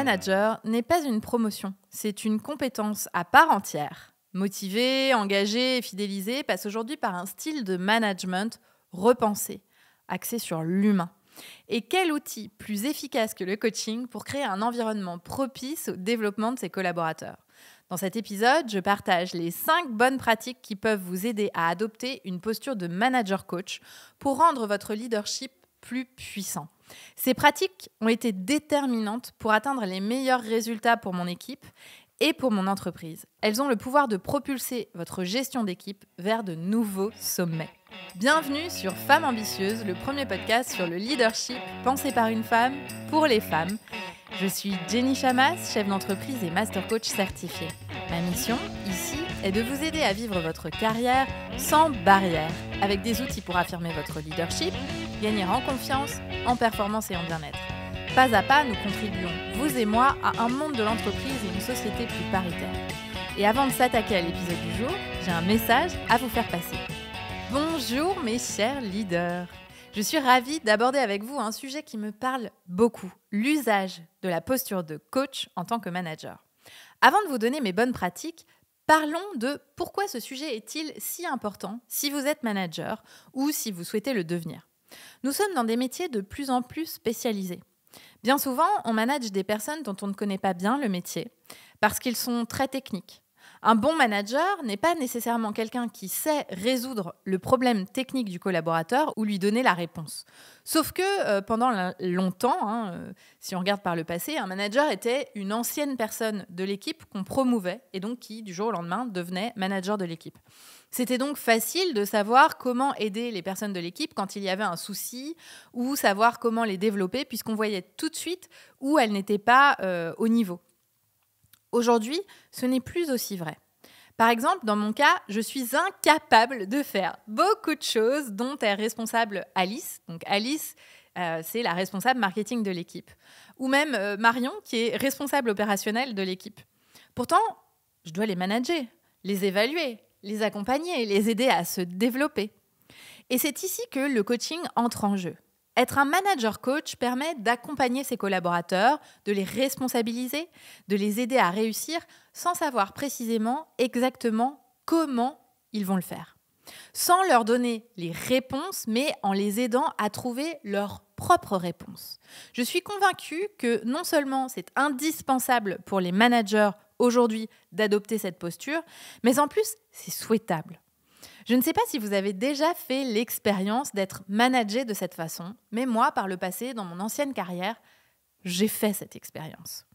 manager n'est pas une promotion, c'est une compétence à part entière. Motiver, engager et fidéliser passe aujourd'hui par un style de management repensé, axé sur l'humain. Et quel outil plus efficace que le coaching pour créer un environnement propice au développement de ses collaborateurs? Dans cet épisode, je partage les 5 bonnes pratiques qui peuvent vous aider à adopter une posture de manager coach pour rendre votre leadership plus puissant. Ces pratiques ont été déterminantes pour atteindre les meilleurs résultats pour mon équipe et pour mon entreprise. Elles ont le pouvoir de propulser votre gestion d'équipe vers de nouveaux sommets. Bienvenue sur Femmes Ambitieuses, le premier podcast sur le leadership pensé par une femme pour les femmes. Je suis Jenny Chamas, chef d'entreprise et master coach certifié. Ma mission, ici, est de vous aider à vivre votre carrière sans barrière, avec des outils pour affirmer votre leadership, gagner en confiance, en performance et en bien-être. Pas à pas, nous contribuons, vous et moi, à un monde de l'entreprise et une société plus paritaire. Et avant de s'attaquer à l'épisode du jour, j'ai un message à vous faire passer. Bonjour mes chers leaders. Je suis ravie d'aborder avec vous un sujet qui me parle beaucoup, l'usage de la posture de coach en tant que manager. Avant de vous donner mes bonnes pratiques, parlons de pourquoi ce sujet est-il si important si vous êtes manager ou si vous souhaitez le devenir. Nous sommes dans des métiers de plus en plus spécialisés. Bien souvent, on manage des personnes dont on ne connaît pas bien le métier parce qu'ils sont très techniques. Un bon manager n'est pas nécessairement quelqu'un qui sait résoudre le problème technique du collaborateur ou lui donner la réponse. Sauf que pendant longtemps, si on regarde par le passé, un manager était une ancienne personne de l'équipe qu'on promouvait et donc qui, du jour au lendemain, devenait manager de l'équipe. C'était donc facile de savoir comment aider les personnes de l'équipe quand il y avait un souci ou savoir comment les développer puisqu'on voyait tout de suite où elles n'étaient pas au niveau. Aujourd'hui, ce n'est plus aussi vrai. Par exemple, dans mon cas, je suis incapable de faire beaucoup de choses dont est responsable Alice. Donc Alice, c'est la responsable marketing de l'équipe. Ou même Marion, qui est responsable opérationnelle de l'équipe. Pourtant, je dois les manager, les évaluer, les accompagner, les aider à se développer. Et c'est ici que le coaching entre en jeu. Être un manager coach permet d'accompagner ses collaborateurs, de les responsabiliser, de les aider à réussir sans savoir précisément exactement comment ils vont le faire. Sans leur donner les réponses, mais en les aidant à trouver leurs propres réponses. Je suis convaincue que non seulement c'est indispensable pour les managers aujourd'hui d'adopter cette posture, mais en plus c'est souhaitable. Je ne sais pas si vous avez déjà fait l'expérience d'être managé de cette façon, mais moi, par le passé, dans mon ancienne carrière, j'ai fait cette expérience.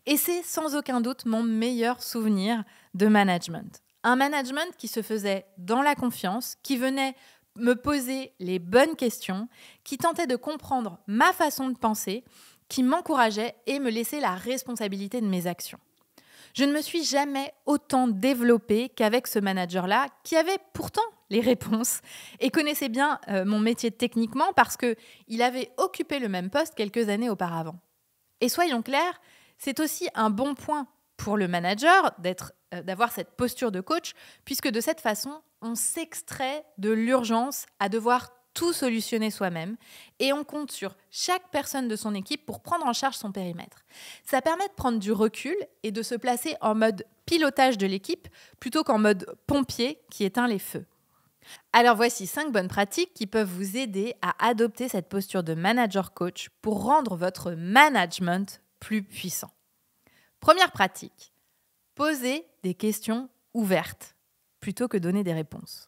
Et c'est sans aucun doute mon meilleur souvenir de management. Un management qui se faisait dans la confiance, qui venait me poser les bonnes questions, qui tentait de comprendre ma façon de penser, qui m'encourageait et me laissait la responsabilité de mes actions. Je ne me suis jamais autant développée qu'avec ce manager-là, qui avait pourtant les réponses et connaissait bien mon métier techniquement parce qu'il avait occupé le même poste quelques années auparavant. Et soyons clairs, c'est aussi un bon point pour le manager d'avoir cette posture de coach, puisque de cette façon, on s'extrait de l'urgence à devoir tout solutionner soi-même et on compte sur chaque personne de son équipe pour prendre en charge son périmètre. Ça permet de prendre du recul et de se placer en mode pilotage de l'équipe plutôt qu'en mode pompier qui éteint les feux. Alors voici 5 bonnes pratiques qui peuvent vous aider à adopter cette posture de manager coach pour rendre votre management plus puissant. Première pratique, posez des questions ouvertes plutôt que donner des réponses.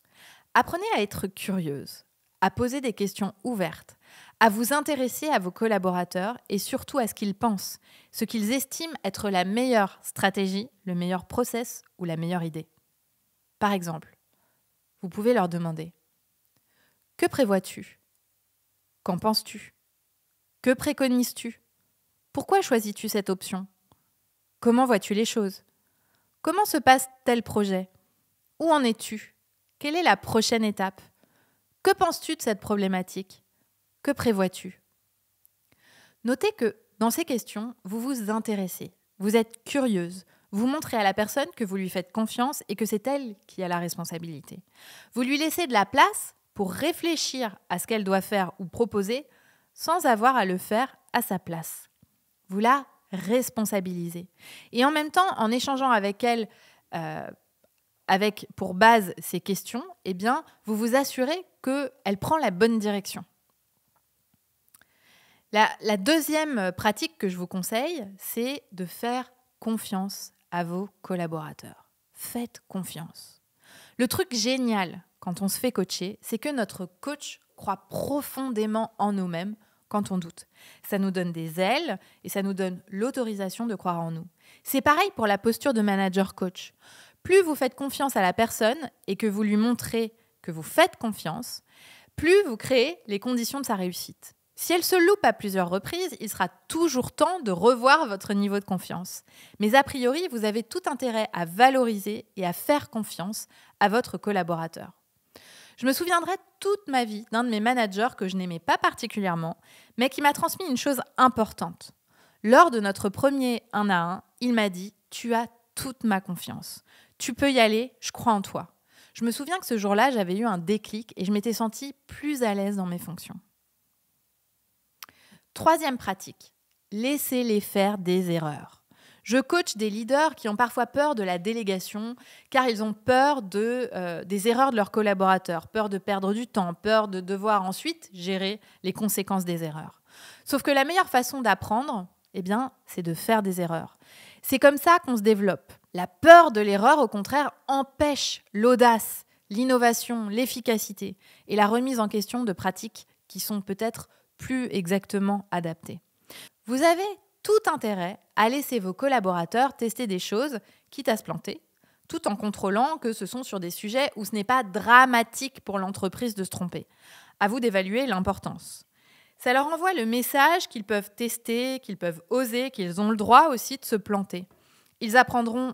Apprenez à être curieuse, à poser des questions ouvertes, à vous intéresser à vos collaborateurs et surtout à ce qu'ils pensent, ce qu'ils estiment être la meilleure stratégie, le meilleur process ou la meilleure idée. Par exemple, vous pouvez leur demander « Que prévois-tu ? Qu'en penses-tu ? Que préconises-tu ? Pourquoi choisis-tu cette option ? Comment vois-tu les choses ? Comment se passe tel projet ? Où en es-tu ? Quelle est la prochaine étape ? Que penses-tu de cette problématique ? Que prévois-tu ? » Notez que dans ces questions, vous vous intéressez, vous êtes curieuse, vous montrez à la personne que vous lui faites confiance et que c'est elle qui a la responsabilité. Vous lui laissez de la place pour réfléchir à ce qu'elle doit faire ou proposer sans avoir à le faire à sa place. Vous la responsabiliser. Et en même temps, en échangeant avec elle, avec pour base ces questions, eh bien, vous vous assurez qu'elle prend la bonne direction. La deuxième pratique que je vous conseille, c'est de faire confiance à vos collaborateurs. Faites confiance. Le truc génial quand on se fait coacher, c'est que notre coach croit profondément en nous-mêmes quand on doute. Ça nous donne des ailes et ça nous donne l'autorisation de croire en nous. C'est pareil pour la posture de manager coach. Plus vous faites confiance à la personne et que vous lui montrez que vous faites confiance, plus vous créez les conditions de sa réussite. Si elle se loupe à plusieurs reprises, il sera toujours temps de revoir votre niveau de confiance. Mais a priori, vous avez tout intérêt à valoriser et à faire confiance à votre collaborateur. Je me souviendrai toute ma vie d'un de mes managers que je n'aimais pas particulièrement, mais qui m'a transmis une chose importante. Lors de notre premier 1 à 1, il m'a dit « Tu as toute ma confiance. Tu peux y aller, je crois en toi. » Je me souviens que ce jour-là, j'avais eu un déclic et je m'étais sentie plus à l'aise dans mes fonctions. Troisième pratique, laissez-les faire des erreurs. Je coach des leaders qui ont parfois peur de la délégation car ils ont peur des erreurs de leurs collaborateurs, peur de perdre du temps, peur de devoir ensuite gérer les conséquences des erreurs. Sauf que la meilleure façon d'apprendre, eh bien, c'est de faire des erreurs. C'est comme ça qu'on se développe. La peur de l'erreur, au contraire, empêche l'audace, l'innovation, l'efficacité et la remise en question de pratiques qui sont peut-être plus exactement adaptées. Vous avez tout intérêt à laisser vos collaborateurs tester des choses, quitte à se planter, tout en contrôlant que ce sont sur des sujets où ce n'est pas dramatique pour l'entreprise de se tromper. À vous d'évaluer l'importance. Ça leur envoie le message qu'ils peuvent tester, qu'ils peuvent oser, qu'ils ont le droit aussi de se planter. Ils apprendront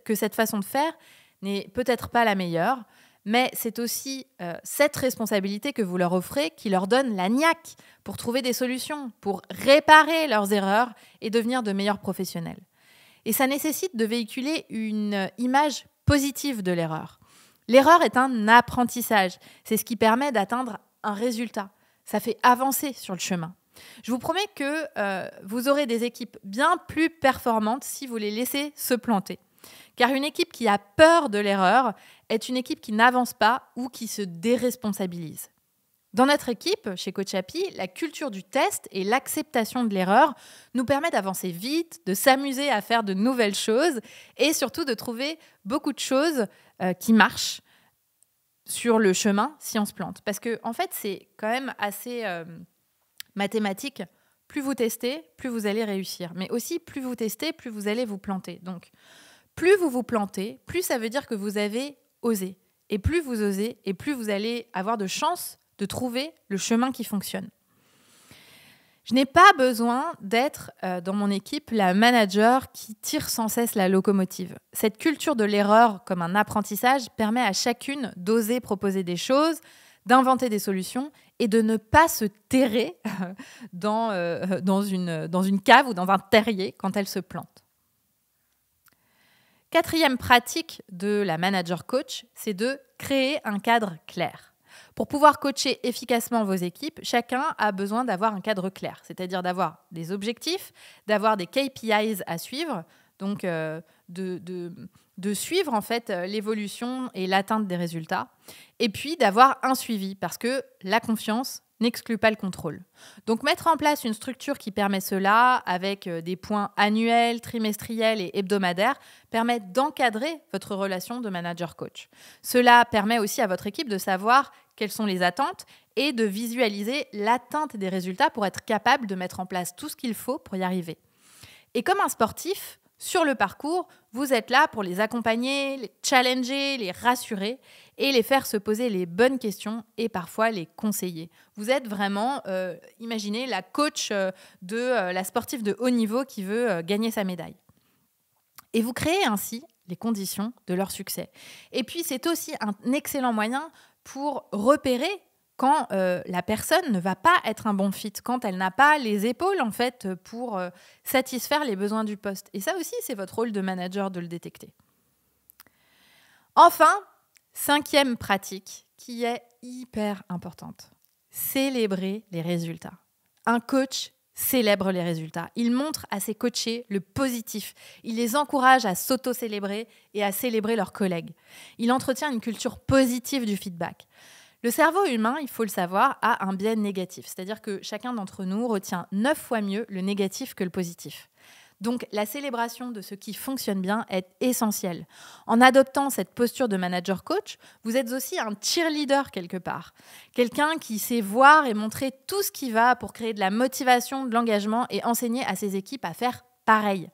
que cette façon de faire n'est peut-être pas la meilleure, mais c'est aussi cette responsabilité que vous leur offrez qui leur donne la niaque pour trouver des solutions, pour réparer leurs erreurs et devenir de meilleurs professionnels. Et ça nécessite de véhiculer une image positive de l'erreur. L'erreur est un apprentissage. C'est ce qui permet d'atteindre un résultat. Ça fait avancer sur le chemin. Je vous promets que vous aurez des équipes bien plus performantes si vous les laissez se planter. Car une équipe qui a peur de l'erreur est une équipe qui n'avance pas ou qui se déresponsabilise. Dans notre équipe, chez Coach Happy, la culture du test et l'acceptation de l'erreur nous permet d'avancer vite, de s'amuser à faire de nouvelles choses et surtout de trouver beaucoup de choses qui marchent sur le chemin si on se plante. Parce que en fait, c'est quand même assez mathématique. Plus vous testez, plus vous allez réussir. Mais aussi, plus vous testez, plus vous allez vous planter. Donc, plus vous vous plantez, plus ça veut dire que vous avez osé. Et plus vous osez, et plus vous allez avoir de chances de trouver le chemin qui fonctionne. Je n'ai pas besoin d'être dans mon équipe la manager qui tire sans cesse la locomotive. Cette culture de l'erreur comme un apprentissage permet à chacune d'oser proposer des choses, d'inventer des solutions et de ne pas se terrer dans une cave ou dans un terrier quand elle se plante. Quatrième pratique de la manager coach, c'est de créer un cadre clair. Pour pouvoir coacher efficacement vos équipes, chacun a besoin d'avoir un cadre clair, c'est-à-dire d'avoir des objectifs, d'avoir des KPIs à suivre, donc de suivre en fait l'évolution et l'atteinte des résultats, et puis d'avoir un suivi, parce que la confiance n'exclut pas le contrôle. Donc mettre en place une structure qui permet cela, avec des points annuels, trimestriels et hebdomadaires, permet d'encadrer votre relation de manager-coach. Cela permet aussi à votre équipe de savoir quelles sont les attentes et de visualiser l'atteinte des résultats pour être capable de mettre en place tout ce qu'il faut pour y arriver. Et comme un sportif, sur le parcours, vous êtes là pour les accompagner, les challenger, les rassurer et les faire se poser les bonnes questions et parfois les conseiller. Vous êtes vraiment, imaginez, la coach de la sportive de haut niveau qui veut gagner sa médaille. Et vous créez ainsi les conditions de leur succès. Et puis, c'est aussi un excellent moyen pour repérer quand la personne ne va pas être un bon fit, quand elle n'a pas les épaules en fait pour satisfaire les besoins du poste. Et ça aussi, c'est votre rôle de manager de le détecter. Enfin, 5e pratique qui est hyper importante. Célébrer les résultats. Un coach célèbre les résultats. Il montre à ses coachés le positif. Il les encourage à s'auto-célébrer et à célébrer leurs collègues. Il entretient une culture positive du feedback. Le cerveau humain, il faut le savoir, a un biais négatif. C'est-à-dire que chacun d'entre nous retient 9 fois mieux le négatif que le positif. Donc, la célébration de ce qui fonctionne bien est essentielle. En adoptant cette posture de manager-coach, vous êtes aussi un cheerleader quelque part. Quelqu'un qui sait voir et montrer tout ce qui va pour créer de la motivation, de l'engagement et enseigner à ses équipes à faire pareil.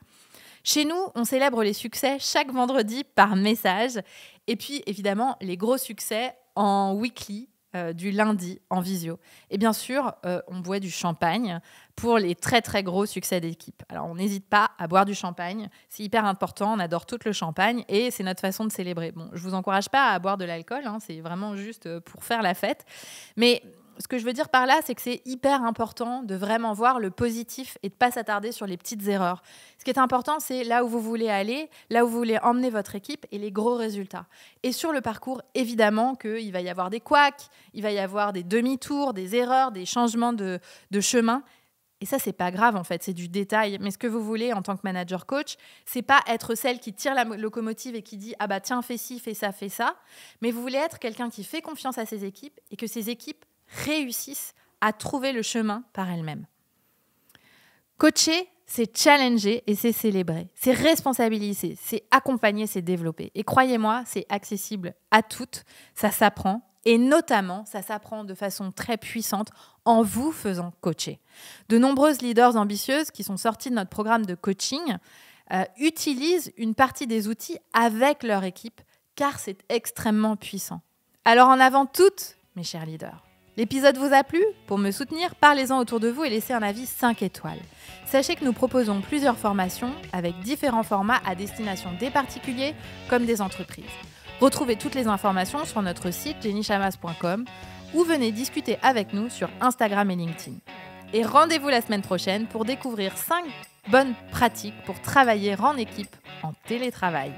Chez nous, on célèbre les succès chaque vendredi par message. Et puis, évidemment, les gros succès en weekly, du lundi en visio. Et bien sûr, on boit du champagne pour les très très gros succès d'équipe. Alors on n'hésite pas à boire du champagne, c'est hyper important, on adore tout le champagne et c'est notre façon de célébrer. Bon, je vous encourage pas à boire de l'alcool, c'est vraiment juste pour faire la fête. Mais ce que je veux dire par là, c'est que c'est hyper important de vraiment voir le positif et de ne pas s'attarder sur les petites erreurs. Ce qui est important, c'est là où vous voulez aller, là où vous voulez emmener votre équipe et les gros résultats. Et sur le parcours, évidemment qu'il va y avoir des couacs, il va y avoir des demi-tours, des erreurs, des changements de chemin. Et ça, c'est pas grave en fait, c'est du détail. Mais ce que vous voulez en tant que manager coach, c'est pas être celle qui tire la locomotive et qui dit « Ah bah tiens, fais ci, fais ça », mais vous voulez être quelqu'un qui fait confiance à ses équipes et que ses équipes réussissent à trouver le chemin par elles-mêmes. Coacher, c'est challenger et c'est célébrer. C'est responsabiliser, c'est accompagner, c'est développer. Et croyez-moi, c'est accessible à toutes, ça s'apprend. Et notamment, ça s'apprend de façon très puissante en vous faisant coacher. De nombreuses leaders ambitieuses qui sont sorties de notre programme de coaching utilisent une partie des outils avec leur équipe car c'est extrêmement puissant. Alors en avant toutes, mes chers leaders. L'épisode vous a plu ? Pour me soutenir, parlez-en autour de vous et laissez un avis 5 étoiles. Sachez que nous proposons plusieurs formations avec différents formats à destination des particuliers comme des entreprises. Retrouvez toutes les informations sur notre site jennychamas.com ou venez discuter avec nous sur Instagram et LinkedIn. Et rendez-vous la semaine prochaine pour découvrir 5 bonnes pratiques pour travailler en équipe en télétravail.